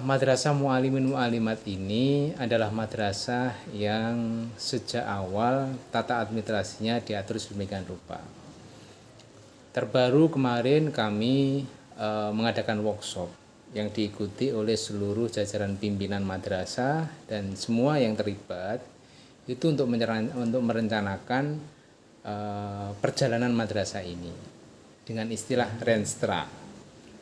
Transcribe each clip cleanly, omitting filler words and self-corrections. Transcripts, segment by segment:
Madrasah Mu'alimin Mu'alimat ini adalah madrasah yang sejak awal tata administrasinya diatur sedemikian rupa. Terbaru kemarin kami mengadakan workshop yang diikuti oleh seluruh jajaran pimpinan madrasah dan semua yang terlibat itu untuk merencanakan perjalanan madrasah ini dengan istilah renstra.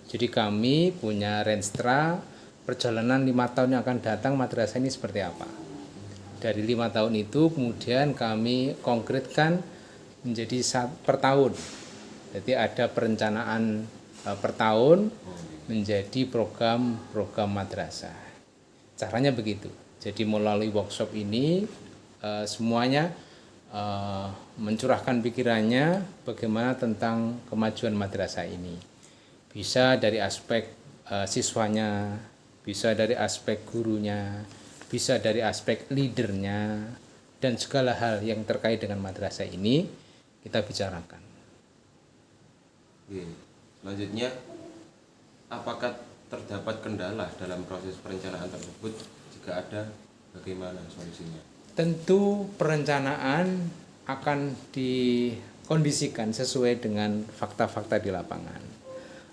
Jadi kami punya renstra perjalanan 5 tahun yang akan datang madrasah ini seperti apa. Dari 5 tahun itu kemudian kami konkretkan menjadi per tahun. Jadi ada perencanaan per tahun menjadi program madrasah. Caranya begitu. Jadi melalui workshop ini semuanya mencurahkan pikirannya bagaimana tentang kemajuan madrasah ini. Bisa dari aspek siswanya, bisa dari aspek gurunya, bisa dari aspek leadernya, dan segala hal yang terkait dengan madrasah ini kita bicarakan. Selanjutnya, apakah terdapat kendala dalam proses perencanaan tersebut? Jika ada, bagaimana solusinya? Tentu perencanaan akan dikondisikan sesuai dengan fakta-fakta di lapangan.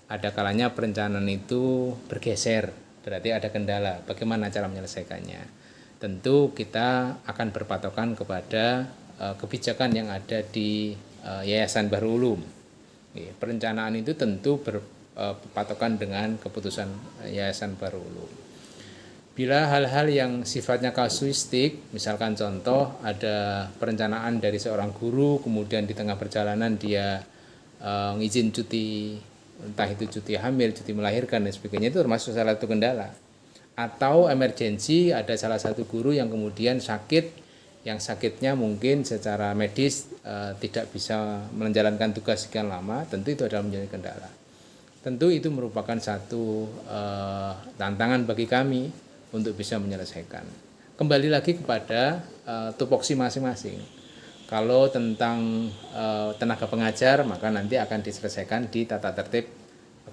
Ada kalanya perencanaan itu bergeser, berarti ada kendala. Bagaimana cara menyelesaikannya? Tentu kita akan berpatokan kepada kebijakan yang ada di Yayasan Bahrul Ulum. Perencanaan itu tentu berpatokan dengan keputusan Yayasan Bahrul Ulum. Bila hal-hal yang sifatnya kasuistik, misalkan contoh ada perencanaan dari seorang guru, kemudian di tengah perjalanan dia ngizin cuti, entah itu cuti hamil, cuti melahirkan dan sebagainya, itu termasuk salah satu kendala. Atau emergensi, ada salah satu guru yang kemudian sakit, yang sakitnya mungkin secara medis tidak bisa menjalankan tugas sekian lama, tentu itu adalah menjadi kendala. Tentu itu merupakan satu tantangan bagi kami untuk bisa menyelesaikan. Kembali lagi kepada tupoksi masing-masing. Kalau tentang tenaga pengajar, maka nanti akan diselesaikan di tata tertib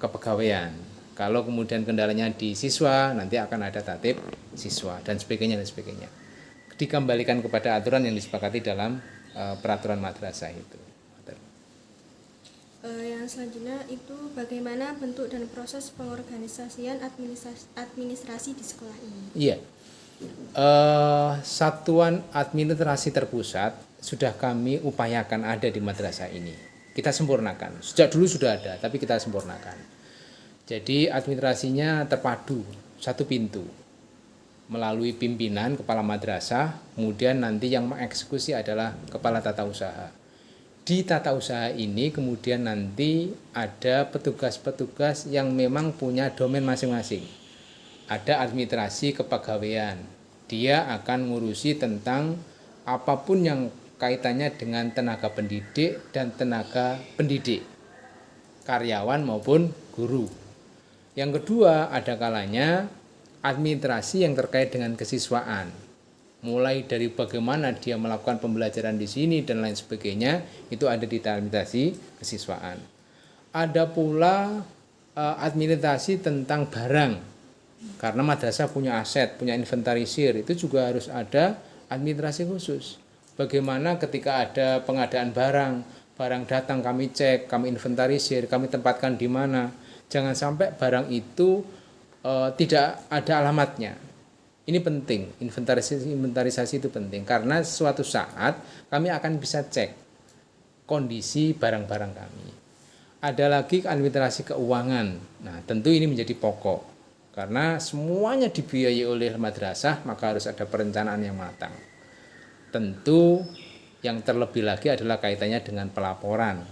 kepegawaian. Kalau kemudian kendalanya di siswa, nanti akan ada tatib siswa dan sebagainya dan sebagainya. Dikembalikan kepada aturan yang disepakati dalam peraturan madrasah itu. Yang selanjutnya itu bagaimana bentuk dan proses pengorganisasian administrasi di sekolah ini? Iya, satuan administrasi terpusat sudah kami upayakan ada di madrasah ini. Kita sempurnakan. Sejak dulu sudah ada, tapi kita sempurnakan. Jadi administrasinya terpadu, satu pintu. Melalui pimpinan kepala madrasah, kemudian nanti yang mengeksekusi adalah kepala tata usaha. Di tata usaha ini kemudian nanti ada petugas-petugas yang memang punya domain masing-masing. Ada administrasi kepegawaian. Dia akan ngurusi tentang apapun yang kaitannya dengan tenaga pendidik dan tenaga pendidik, karyawan maupun guru. Yang kedua, ada kalanya administrasi yang terkait dengan kesiswaan. Mulai dari bagaimana dia melakukan pembelajaran di sini dan lain sebagainya, itu ada di administrasi kesiswaan. Ada pula administrasi tentang barang. Karena madrasah punya aset, punya inventarisir, itu juga harus ada administrasi khusus. Bagaimana ketika ada pengadaan barang datang kami cek, kami inventarisir, kami tempatkan di mana. Jangan sampai barang itu tidak ada alamatnya. Ini penting, inventarisasi itu penting karena suatu saat kami akan bisa cek kondisi barang-barang kami. Ada lagi administrasi keuangan. Nah, tentu ini menjadi pokok karena semuanya dibiayai oleh madrasah, maka harus ada perencanaan yang matang. Tentu yang terlebih lagi adalah kaitannya dengan pelaporan.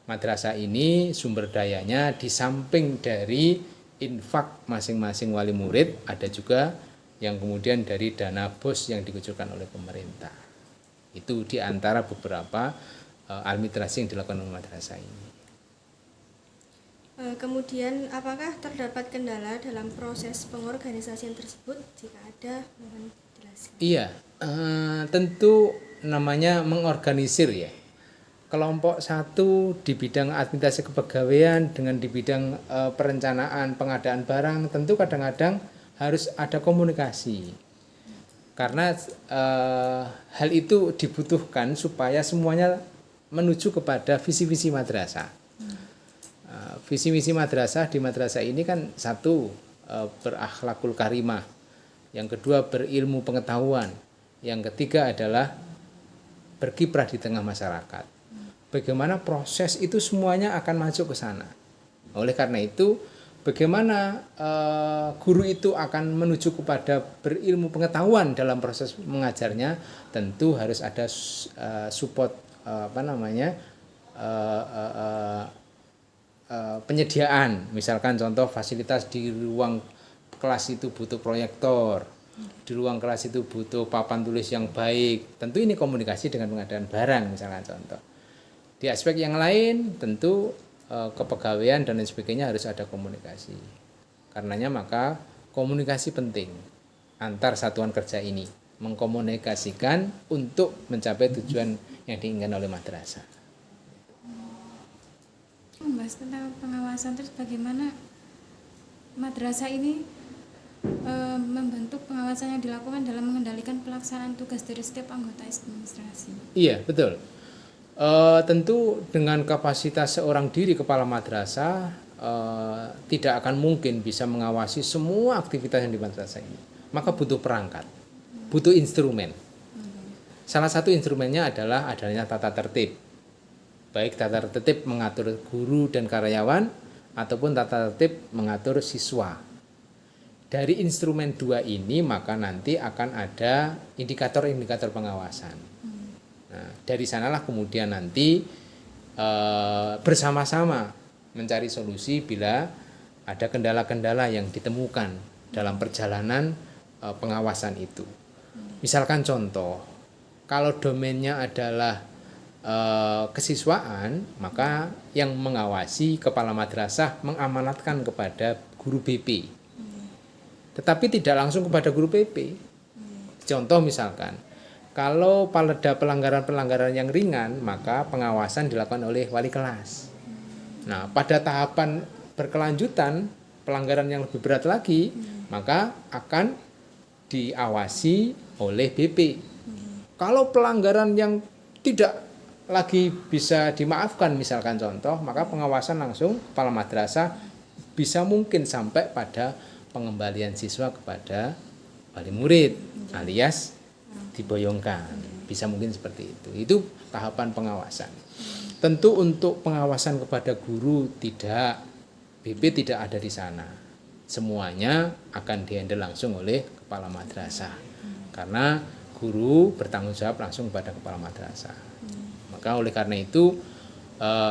Madrasah ini sumber dayanya di samping dari infak masing-masing wali murid, ada juga yang kemudian dari dana BOS yang dikucurkan oleh pemerintah. Itu di antara beberapa administrasi yang dilakukan oleh madrasah ini. Kemudian apakah terdapat kendala dalam proses pengorganisasian tersebut? Jika ada, mohon jelaskan. Iya, tentu namanya mengorganisir ya. Kelompok satu di bidang administrasi kepegawaian dengan di bidang perencanaan pengadaan barang, tentu kadang-kadang harus ada komunikasi. Karena hal itu dibutuhkan supaya semuanya menuju kepada visi-visi madrasah. Visi-visi madrasah di madrasah ini kan satu, berakhlakul karimah, yang kedua berilmu pengetahuan, yang ketiga adalah berkiprah di tengah masyarakat. Bagaimana proses itu semuanya akan masuk ke sana. Oleh karena itu, bagaimana guru itu akan menuju kepada berilmu pengetahuan dalam proses mengajarnya, tentu harus ada support penyediaan. Misalkan contoh fasilitas di ruang kelas itu butuh proyektor, di ruang kelas itu butuh papan tulis yang baik. Tentu ini komunikasi dengan pengadaan barang, misalkan contoh. Di aspek yang lain tentu kepegawaian dan lain sebagainya harus ada komunikasi. Karenanya maka komunikasi penting antar satuan kerja ini, mengkomunikasikan untuk mencapai tujuan yang diinginkan oleh madrasah. Membahas tentang pengawasan, terus bagaimana madrasah ini membentuk pengawasan yang dilakukan dalam mengendalikan pelaksanaan tugas dari setiap anggota administrasi. Iya, betul. Tentu dengan kapasitas seorang diri kepala madrasah tidak akan mungkin bisa mengawasi semua aktivitas yang di madrasah ini. Maka butuh perangkat, butuh instrumen. Salah satu instrumennya adalah adanya tata tertib. Baik tata tertib mengatur guru dan karyawan ataupun tata tertib mengatur siswa. Dari instrumen dua ini maka nanti akan ada indikator-indikator pengawasan. Nah, dari sanalah kemudian nanti bersama-sama mencari solusi bila ada kendala-kendala yang ditemukan dalam perjalanan pengawasan itu. Misalkan contoh, kalau domainnya adalah kesiswaan, maka yang mengawasi kepala madrasah mengamanatkan kepada guru BP, tetapi tidak langsung kepada guru PP. Contoh misalkan, kalau pada pelanggaran-pelanggaran yang ringan, maka pengawasan dilakukan oleh wali kelas. Nah, pada tahapan berkelanjutan, pelanggaran yang lebih berat lagi, maka akan diawasi oleh BP. Kalau pelanggaran yang tidak lagi bisa dimaafkan, misalkan contoh, maka pengawasan langsung kepala madrasah bisa mungkin sampai pada pengembalian siswa kepada wali murid alias diboyongkan, bisa mungkin seperti itu. Itu tahapan pengawasan. Tentu untuk pengawasan kepada guru tidak, BP tidak ada di sana. Semuanya akan dihandle langsung oleh kepala madrasah, karena guru bertanggung jawab langsung kepada kepala madrasah. Maka oleh karena itu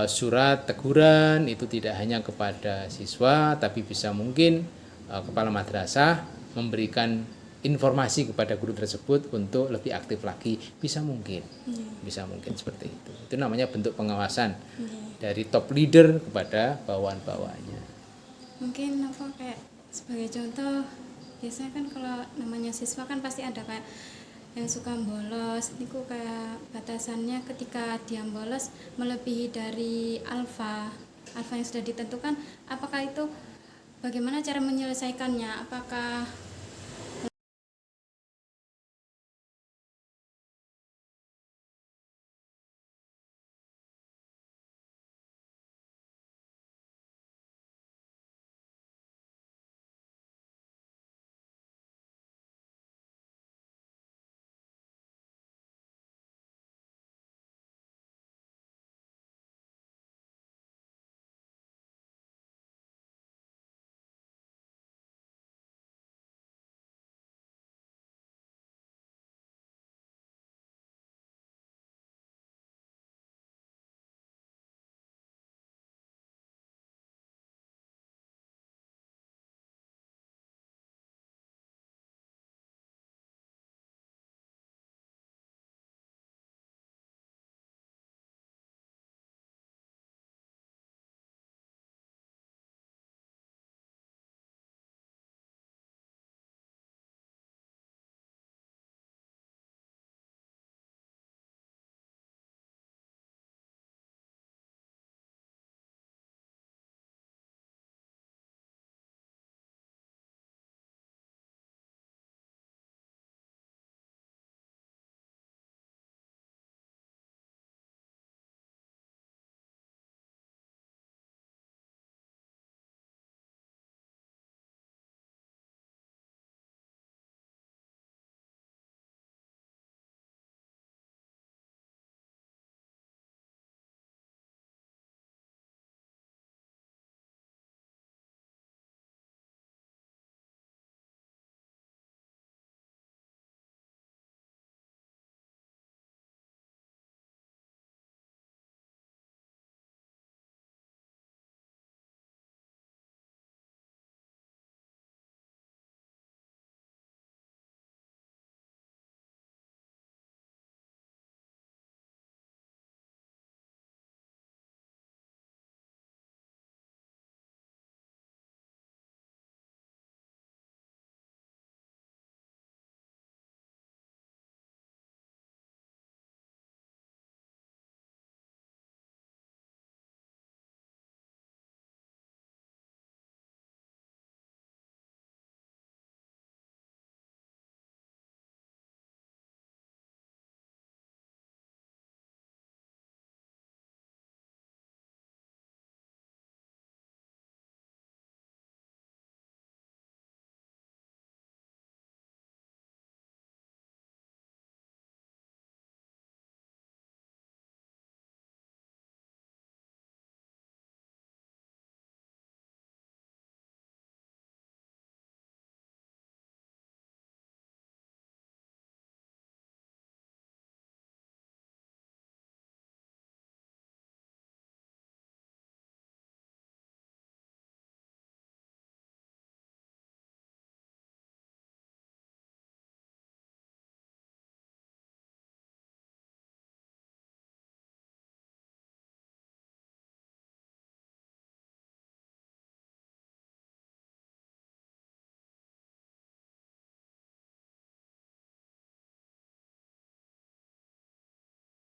surat teguran itu tidak hanya kepada siswa, tapi bisa mungkin kepala madrasah memberikan informasi kepada guru tersebut untuk lebih aktif lagi, bisa mungkin seperti itu. Itu namanya bentuk pengawasan dari top leader kepada bawahan-bawahannya. Mungkin kayak sebagai contoh, biasanya kan kalau namanya siswa kan pasti ada kayak yang suka bolos, itu kayak batasannya ketika dia bolos melebihi dari alfa yang sudah ditentukan, apakah itu bagaimana cara menyelesaikannya? Apakah